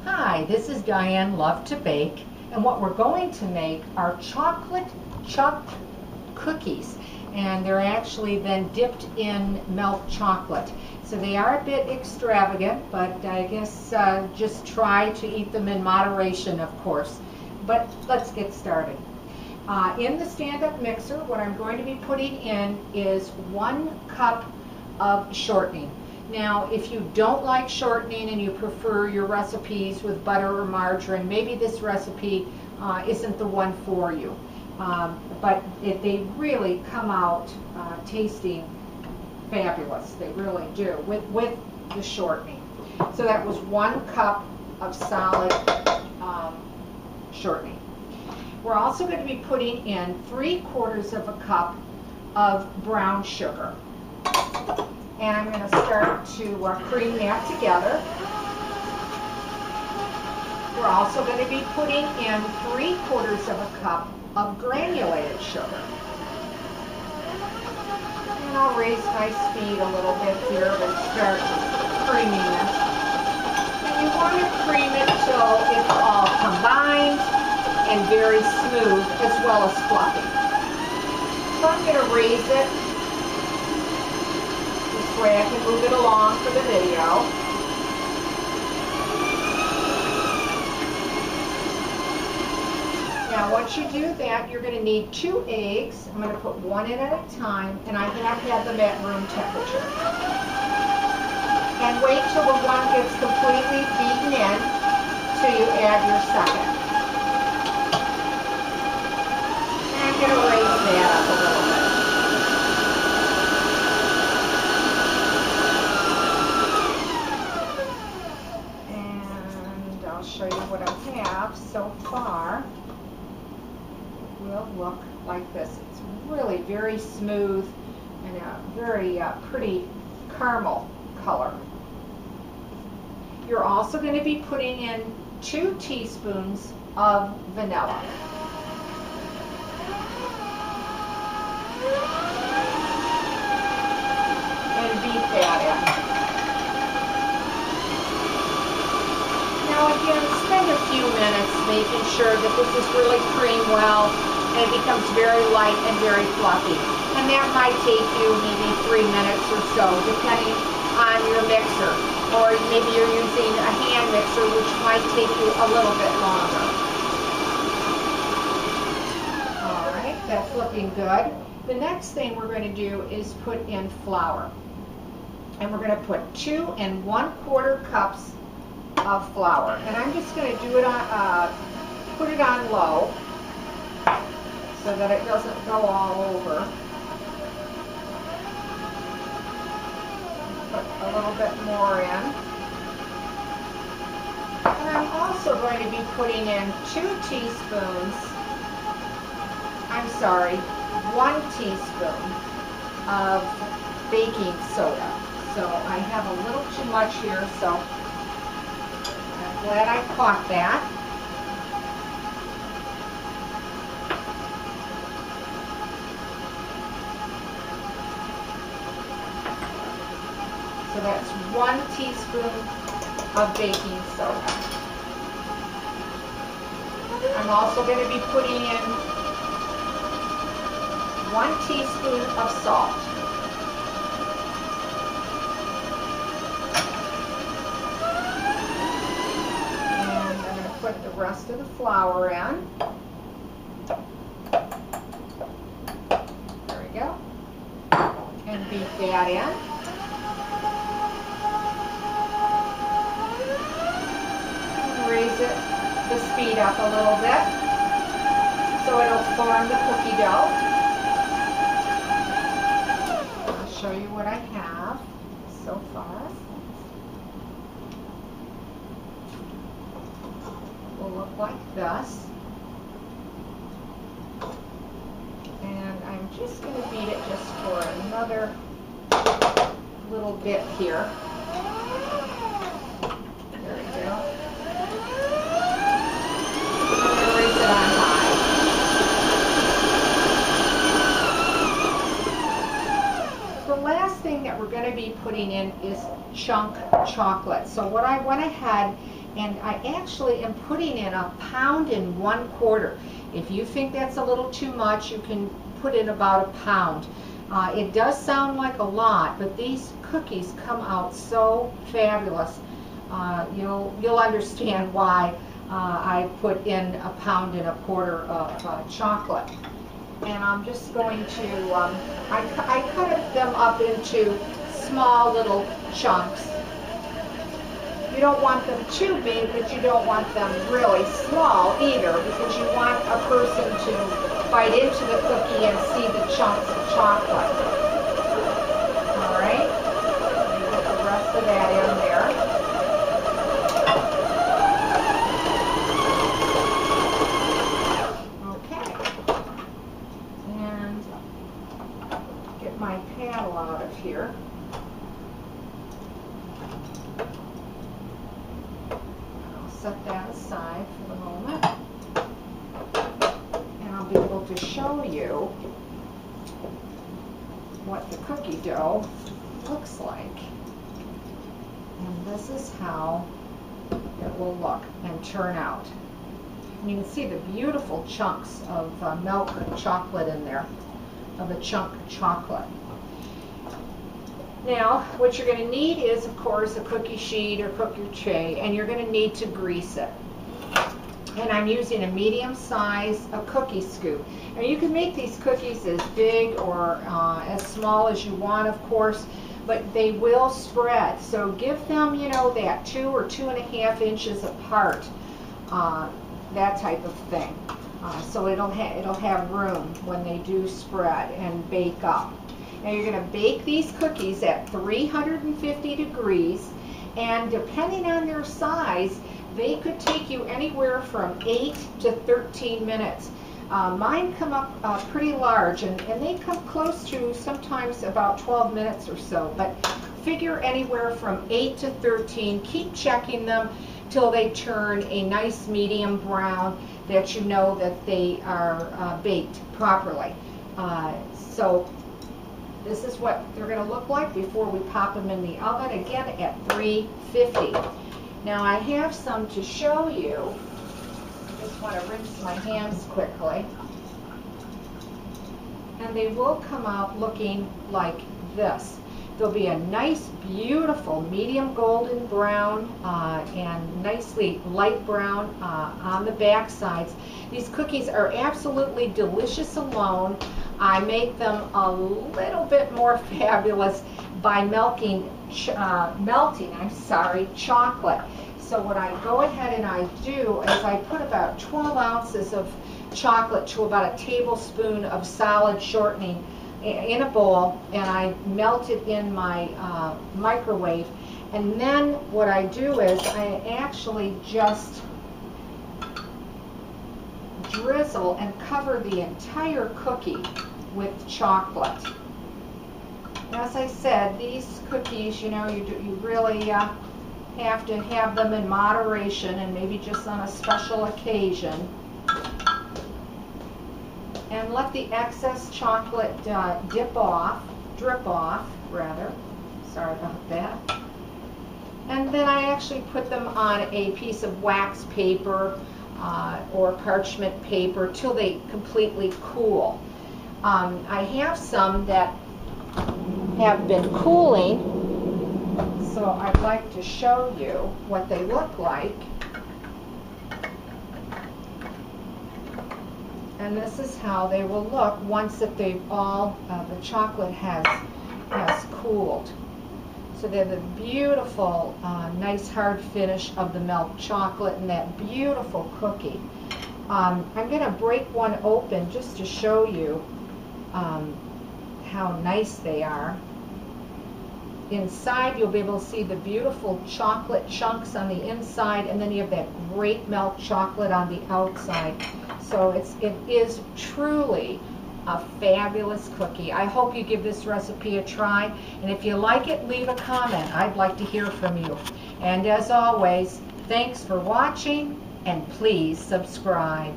Hi, this is Diane Lovetobake, and what we're going to make are chocolate chunk cookies, and they're actually then dipped in milk chocolate. So they are a bit extravagant, but I guess just try to eat them in moderation, of course. But let's get started. In the stand-up mixer, what I'm going to be putting in is 1 cup of shortening. Now, if you don't like shortening and you prefer your recipes with butter or margarine, maybe this recipe isn't the one for you. But they really come out tasting fabulous. They really do with the shortening. So that was 1 cup of solid shortening. We're also going to be putting in 3/4 of a cup of brown sugar. And I'm going to start to cream that together. We're also going to be putting in 3/4 of a cup of granulated sugar. And I'll raise my speed a little bit here to start creaming this. And you want to cream it till it's all combined and very smooth as well as fluffy. So I'm going to raise it. This way I can move it along for the video. Now once you do that, you're going to need 2 eggs. I'm going to put 1 in at a time, and I have had them at room temperature. And wait till the one gets completely beaten in till you add your second. And I'm going to raise that up a little bit. Show you what I have so far. It will look like this. It's really very smooth and a very pretty caramel color. You're also going to be putting in 2 teaspoons of vanilla. And beat that in. Now again, spend a few minutes making sure that this is really creamed well and it becomes very light and very fluffy. And that might take you maybe 3 minutes or so, depending on your mixer. Or maybe you're using a hand mixer, which might take you a little bit longer. All right, that's looking good. The next thing we're going to do is put in flour. And we're going to put 2 1/4 cups of flour, and I'm just going to do it on, put it on low so that it doesn't go all over. Put a little bit more in, and I'm also going to be putting in 2 teaspoons. I'm sorry, 1 teaspoon of baking soda. So I have a little too much here, so glad I caught that. So that's 1 teaspoon of baking soda. I'm also going to be putting in 1 teaspoon of salt. Put the rest of the flour in. There we go. And beat that in. And raise the speed up a little bit so it'll form the cookie dough. I'll show you what I have so far. Look like this, and I'm just going to beat it just for another little bit here. There we go. I'm going to raise it on high. The last thing that we're going to be putting in is chunk chocolate. So what I went ahead And I actually am putting in 1 1/4 pounds. If you think that's a little too much, you can put in about 1 pound. It does sound like a lot, but these cookies come out so fabulous. You'll understand why I put in 1 1/4 pounds of chocolate. And I'm just going to, I cut them up into small little chunks. You don't want them too big, but you don't want them really small either, because you want a person to bite into the cookie and see the chunks of chocolate. All right, put the rest of that in there. Okay, and get my paddle out of here. Set that aside for the moment, and I'll be able to show you what the cookie dough looks like. And this is how it will look and turn out. And you can see the beautiful chunks of milk chocolate in there, of the chunk chocolate. Now, what you're going to need is, of course, a cookie sheet or cookie tray, and you're going to need to grease it. And I'm using a medium size cookie scoop. And you can make these cookies as big or as small as you want, of course, but they will spread. So give them, that 2 or 2.5 inches apart, that type of thing. So it'll have room when they do spread and bake up. Now you're going to bake these cookies at 350 degrees, and depending on their size, they could take you anywhere from 8 to 13 minutes. Mine come up pretty large, and they come close to sometimes about 12 minutes or so, but figure anywhere from 8 to 13. Keep checking them till they turn a nice medium brown, that you know that they are baked properly. So this is what they're going to look like before we pop them in the oven, again at 350. Now I have some to show you. I just want to rinse my hands quickly. And they will come out looking like this. There'll be a nice, beautiful medium golden brown and nicely light brown on the back sides. These cookies are absolutely delicious alone. I make them a little bit more fabulous by melting chocolate. So what I go ahead and I do is I put about 12 ounces of chocolate to about a tablespoon of solid shortening in a bowl, and I melt it in my microwave. And then what I do is I actually just drizzle and cover the entire cookie with chocolate. As I said, these cookies, you really have to have them in moderation, and maybe just on a special occasion. And let the excess chocolate drip off, sorry about that. And then I actually put them on a piece of wax paper or parchment paper till they completely cool. I have some that have been cooling, so I'd like to show you what they look like. And this is how they will look once that they've all, the chocolate has cooled. So they're the beautiful, nice hard finish of the milk chocolate and that beautiful cookie. I'm going to break one open just to show you how nice they are. Inside you'll be able to see the beautiful chocolate chunks on the inside, and then you have that great milk chocolate on the outside. So it is truly a fabulous cookie. I hope you give this recipe a try, and if you like it, leave a comment. I'd like to hear from you. And as always, thanks for watching, and please subscribe.